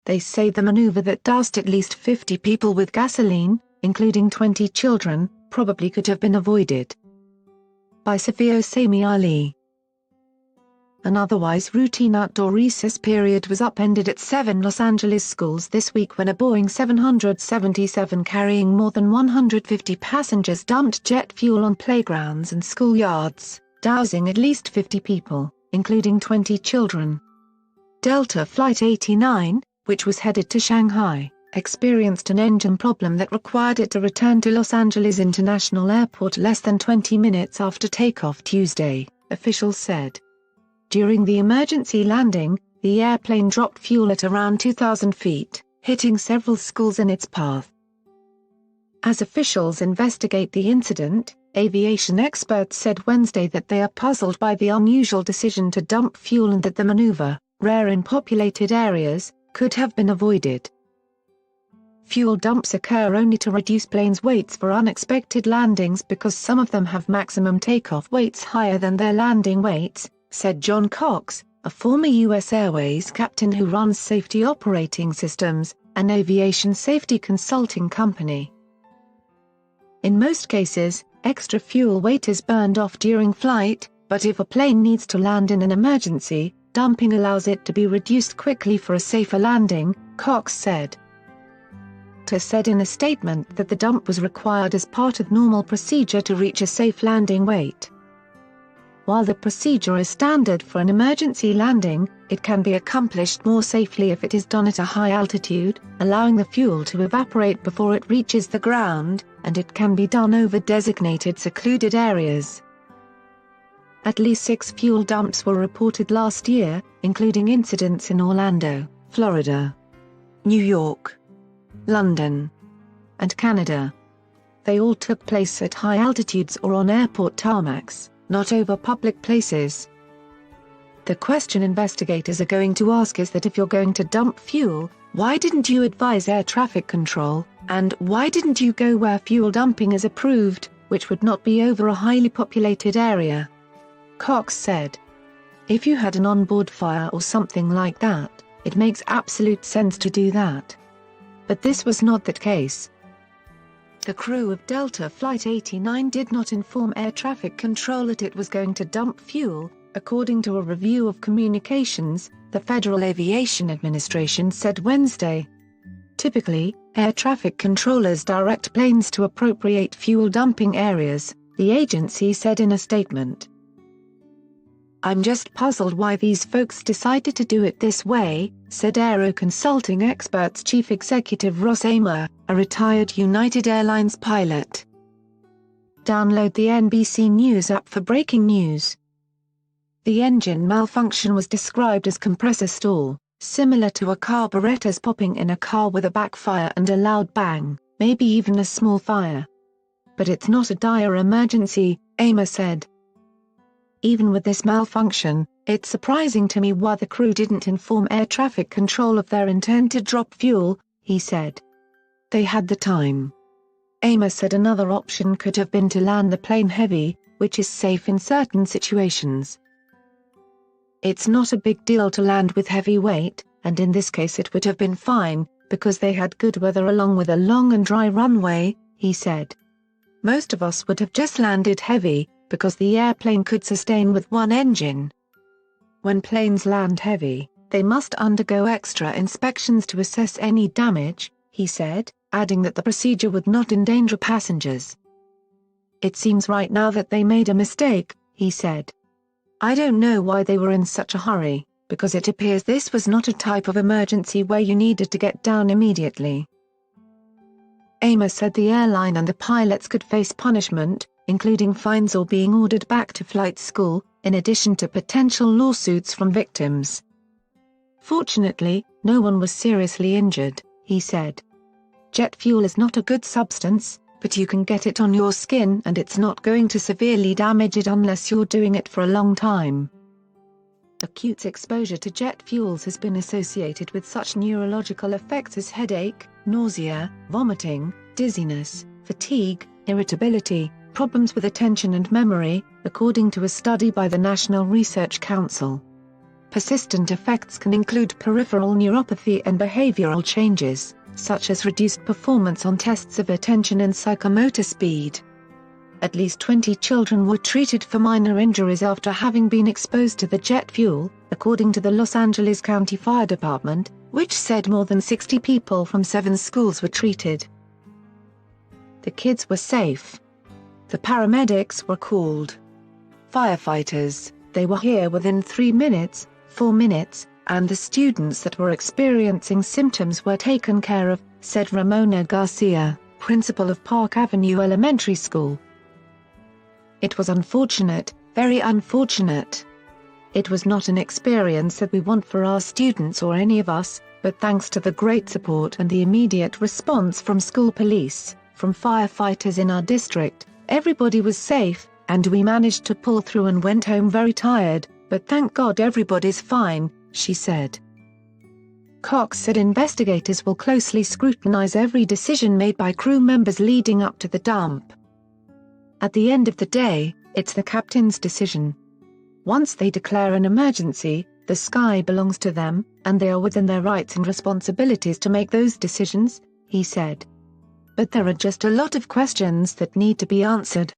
They say the maneuver that doused at least 50 people with gasoline, including 20 children, probably could have been avoided. By Safio Sami Ali. An otherwise routine outdoor recess period was upended at 7 Los Angeles schools this week when a Boeing 777 carrying more than 150 passengers dumped jet fuel on playgrounds and schoolyards, dousing at least 50 people, including 20 children. Delta Flight 89, which was headed to Shanghai, experienced an engine problem that required it to return to Los Angeles International Airport less than 20 minutes after takeoff Tuesday, officials said. During the emergency landing, the airplane dropped fuel at around 2,000 feet, hitting several schools in its path. As officials investigate the incident, aviation experts said Wednesday that they are puzzled by the unusual decision to dump fuel and that the maneuver, rare in populated areas, could have been avoided. Fuel dumps occur only to reduce planes' weights for unexpected landings because some of them have maximum takeoff weights higher than their landing weights, said John Cox, a former U.S. Airways captain who runs Safety Operating Systems, an aviation safety consulting company. In most cases, extra fuel weight is burned off during flight, but if a plane needs to land in an emergency, dumping allows it to be reduced quickly for a safer landing, Cox said. TAS said in a statement that the dump was required as part of normal procedure to reach a safe landing weight. While the procedure is standard for an emergency landing, it can be accomplished more safely if it is done at a high altitude, allowing the fuel to evaporate before it reaches the ground, and it can be done over designated secluded areas. At least 6 fuel dumps were reported last year, including incidents in Orlando, Florida, New York, London, and Canada. They all took place at high altitudes or on airport tarmacs, not over public places. The question investigators are going to ask is that if you're going to dump fuel, why didn't you advise air traffic control, and why didn't you go where fuel dumping is approved, which would not be over a highly populated area? Cox said. If you had an onboard fire or something like that, it makes absolute sense to do that. But this was not that case. The crew of Delta Flight 89 did not inform air traffic control that it was going to dump fuel, according to a review of communications, the Federal Aviation Administration said Wednesday. Typically, air traffic controllers direct planes to appropriate fuel dumping areas, the agency said in a statement. I'm just puzzled why these folks decided to do it this way, said Aero Consulting Experts Chief Executive Ross Amer, a retired United Airlines pilot. Download the NBC News app for breaking news. The engine malfunction was described as compressor stall, similar to a carburetors popping in a car with a backfire and a loud bang, maybe even a small fire. But it's not a dire emergency, Amer said. Even with this malfunction, it's surprising to me why the crew didn't inform air traffic control of their intent to drop fuel, he said. They had the time. Amer said another option could have been to land the plane heavy, which is safe in certain situations. It's not a big deal to land with heavy weight, and in this case it would have been fine, because they had good weather along with a long and dry runway, he said. Most of us would have just landed heavy, because the airplane could sustain with one engine. When planes land heavy, they must undergo extra inspections to assess any damage, he said, adding that the procedure would not endanger passengers. It seems right now that they made a mistake, he said. I don't know why they were in such a hurry, because it appears this was not a type of emergency where you needed to get down immediately. Amer said the airline and the pilots could face punishment, including fines or being ordered back to flight school, in addition to potential lawsuits from victims. Fortunately, no one was seriously injured, he said. Jet fuel is not a good substance, but you can get it on your skin and it's not going to severely damage it unless you're doing it for a long time. Acute exposure to jet fuels has been associated with such neurological effects as headache, nausea, vomiting, dizziness, fatigue, irritability, problems with attention and memory, according to a study by the National Research Council. Persistent effects can include peripheral neuropathy and behavioral changes, such as reduced performance on tests of attention and psychomotor speed. At least 20 children were treated for minor injuries after having been exposed to the jet fuel, according to the Los Angeles County Fire Department, which said more than 60 people from 7 schools were treated. The kids were safe. The paramedics were called. Firefighters, they were here within 3 minutes, 4 minutes, and the students that were experiencing symptoms were taken care of, said Ramona Garcia, principal of Park Avenue Elementary School. It was unfortunate, very unfortunate. It was not an experience that we want for our students or any of us, but thanks to the great support and the immediate response from school police, from firefighters in our district, everybody was safe, and we managed to pull through and went home very tired, but thank God everybody's fine, she said. Cox said investigators will closely scrutinize every decision made by crew members leading up to the dump. At the end of the day, it's the captain's decision. Once they declare an emergency, the sky belongs to them, and they are within their rights and responsibilities to make those decisions, he said. But there are just a lot of questions that need to be answered.